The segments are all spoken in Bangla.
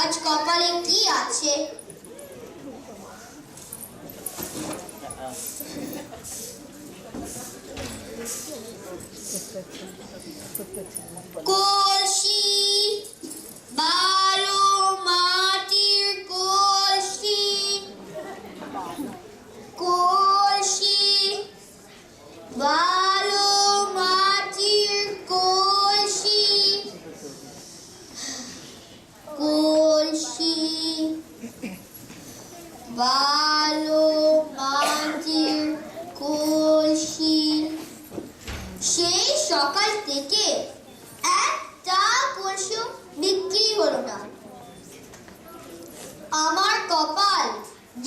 আজ কপালে কি আছে। কলসি, বালো মাটির কলসি, কলসি, বালো মাটির কলসি, কলসি, বালো মাটির কলসি। সেই সকাল থেকে একটা কলসিও বিক্রি হলো না। আমার কপাল,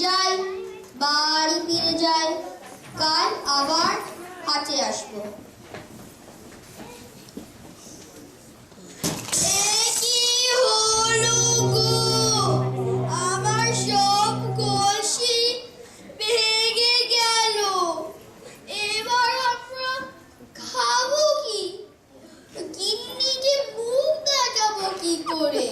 যাই বাড়ি ফিরে যাই, কাল আবার হাটে আসবো। কি হলো গো, আমার সব কলসি ভেঙে গেল। এবার আমরা খাবো কি? গিন্নিকে মুখ দেখাবো কি করে?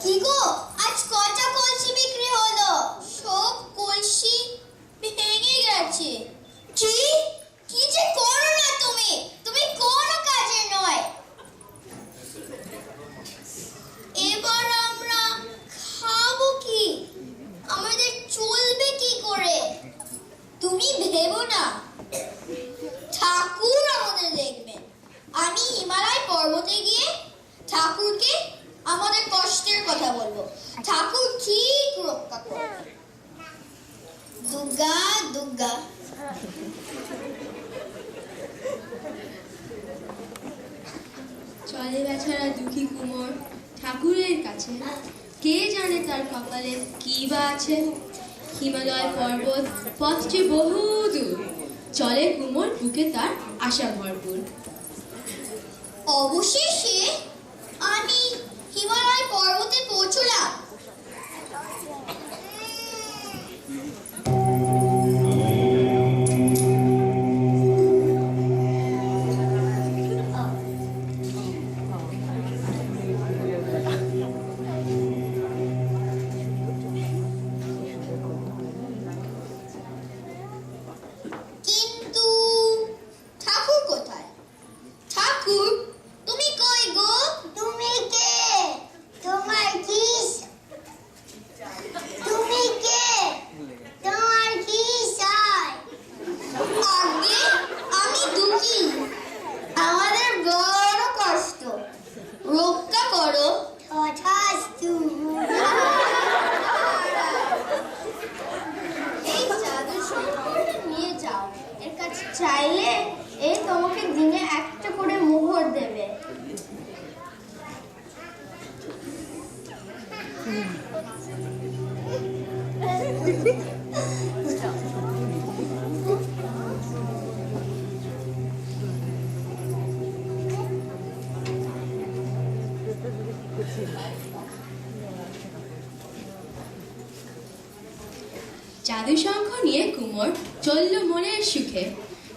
কি গো, আজ কটা কলসি বিক্রি হলো? সব কলসি ভেঙে গেছে। কি কি যে করো না তুমি, তুমি কোনো কাজে নয়। এবার আমরা খাবো কি? আমাদের চলবে কি করে? তুমি ভেবো না, ঠাকুর আমাদের দেখবেন। আমি হিমালয় পর্বতে গিয়ে ঠাকুরকে আমাদের কষ্টের কথা বলবো। ঠাকুর ঠিক রক্ষা করবে। দুর্গা দুর্গা। চলে বেচারা দুঃখী কুমোর ঠাকুরের কাছে, কে জানে তার কপালে কি বা আছে। হিমালয় পর্বত পথ যে বহু দূর, চলে কুমোর বুকে তার আশা ভরপুর। অবশেষে আমি হিমালয় পর্বতে পৌঁছলাম। কিন্তু ঠাকুর কোথায়? ঠাকুর, তুমি কই গো? তুমি কে? তোমার কি? তুমি কে? তোমার কি চাই? আগে আমি দুঃখী, আমাদের বড় কষ্ট, রক্ষা করো। তথাস্তু। এই জাদু শঙ্করটা নিয়ে যাও, এর কাছে চাইলে এ তোমাকে দিনে একটা করে মোহর দেবে। জাদু শঙ্খ নিয়ে কুমোর চলল মনের সুখে।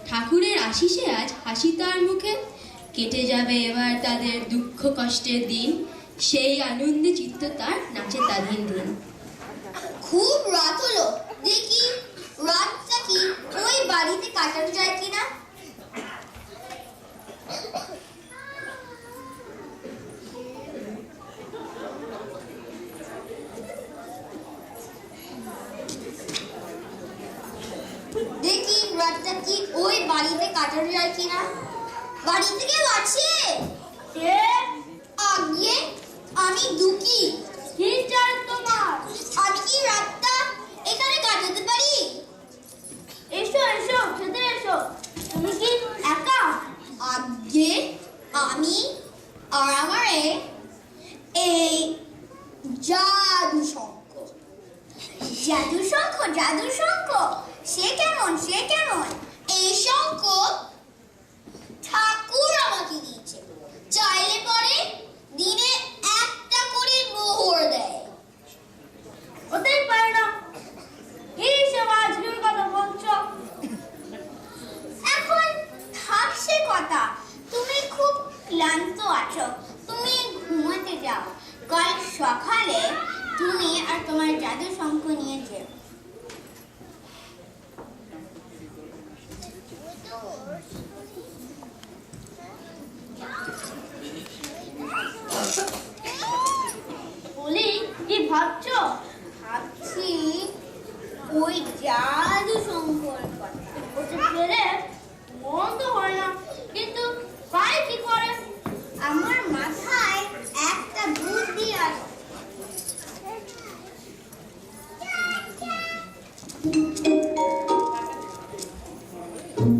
ঠাকুরের আশিসে আজ হাসি তার মুখে। কেটে যাবে এবার তাদের দুঃখ কষ্টের দিন, সেই আনন্দে চিত্ত তার নাচে তাদিন দিন। খুব রাত হলো, দেখি রাতটা কি ওই বাড়িতে কাটানো যায় কিনা। দেখি রাতটা কি ওই বাড়িতে কাটানো যায় কিনা। বাড়িতে কেউ আছে? আগে আমি দুঃখী, কি চাই তোমার? আমি কি রাতটা এখানে কাটাতে পারি? এসো এসো, খেতে এসো। তুমি কি একা? আগে আমি আর আমার এই জাদু শঙ্খ। জাদু শঙ্খ, জাদু শঙ্খ, সে কেমন, সে কেমন? এই শঙ্খ এবার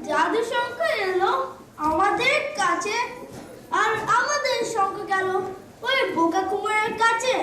জাদু শঙ্খ এলো আমাদের কাছে, আর আমাদের শঙ্খ গেল ওই বোকা কুমারের কাছে।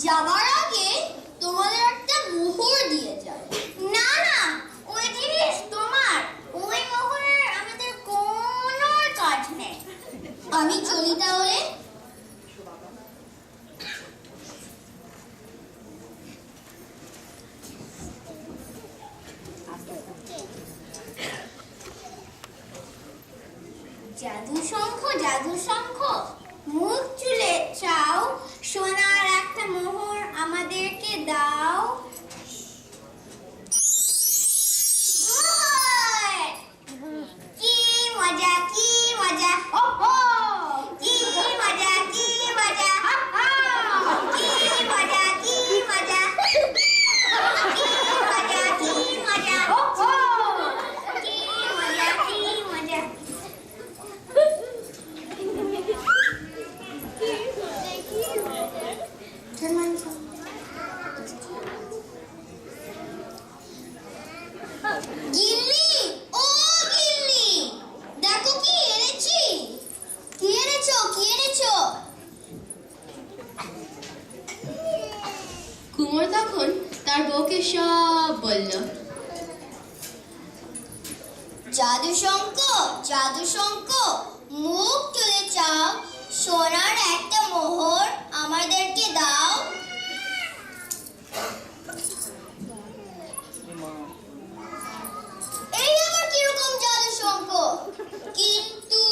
যাবার আগে তোমাদের একটা মোহর দিয়ে যায়। না না, ওই জিনিস তোমার, ওই মোহরের আমাদের কোনো কাজ নেই। আমি চলি তাহলে। জাদু শঙ্খ, মুখ চুলে চাও, সোনার একটা মোহর আমাদেরকে দাও। কি মজা, কি মজা, ওহো, কি মজা, কি মজা, কি মজা, কি মজা, কি মজা, কি মজা, ওহো, কি মজা, কি মজা। গিন্নি, ও গিন্নি, দেখো কি এনেছি। কি এনেছো, কি এনেছো? কুমোর তখন তার বউকে সব বলল। জাদু শঙ্খ, মুখ তুলে চাও, সোনার একটা মোহর আমাদেরকে দাও। এই আবার কিরকম জাদু শঙ্খ? কিন্তু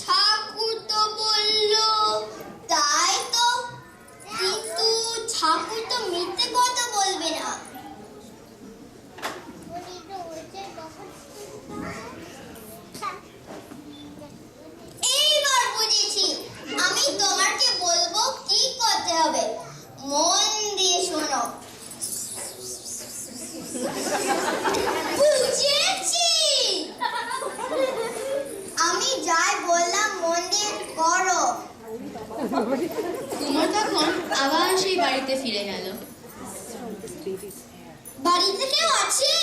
ঠাকুর তো বলল, তাই তো, কিন্তু ঠাকুর তো মিথ্যে কথা বলবে না। এইবার বুঝেছি, আমি তোমাকে বলবো কি করতে হবে, মন দিয়ে শোনো। বুঝেছি, আমি যাই বললাম মন দিয়ে করো। কুমোর তখন আবার সেই বাড়িতে ফিরে গেল। বাড়িতে কেউ আছে?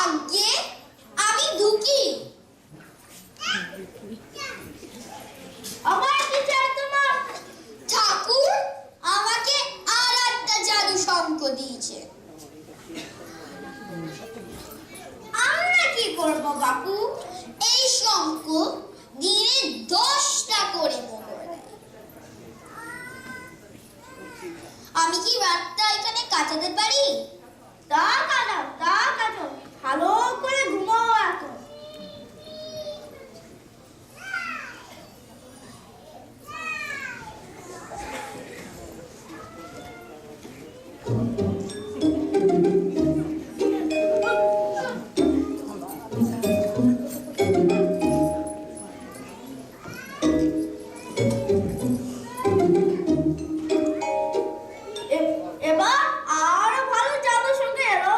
আগে আমি ঢুকি। আমার কি চাই তোমার? ঠাকুর আমাকে আর একটা জাদু শঙ্খ দিয়েছে। আমরা কি করব বাপু? এই শঙ্খ দিনে 10টা করে মোহর দেয়। আমি কি রাতটা এখানে কাটাতে পারি? তা কাটাও, ভালো করে ঘুমাও এখন। এবার আরো ভালো জাদু শঙ্খ এলো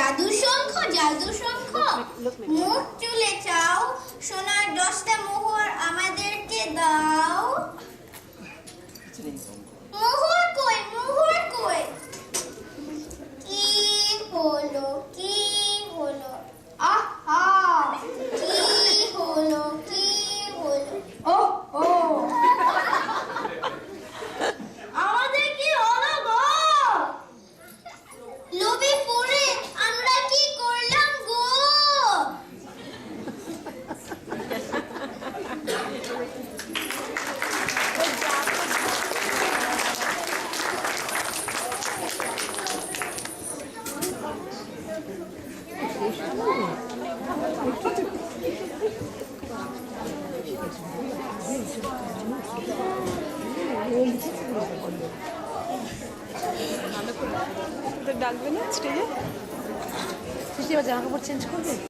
জাদু শঙ্খ মুখ তুলে চাও, সোনার 10টা মোহর আমাদেরকে দাও। মোহর কই? কি হলো আহা, কি হলো ও আমাদের কি হলো গো? লোভে পড়ে আমরা কি করলাম গো? ডাকবে না স্টেজে? জামা কাপড় চেঞ্জ করবে?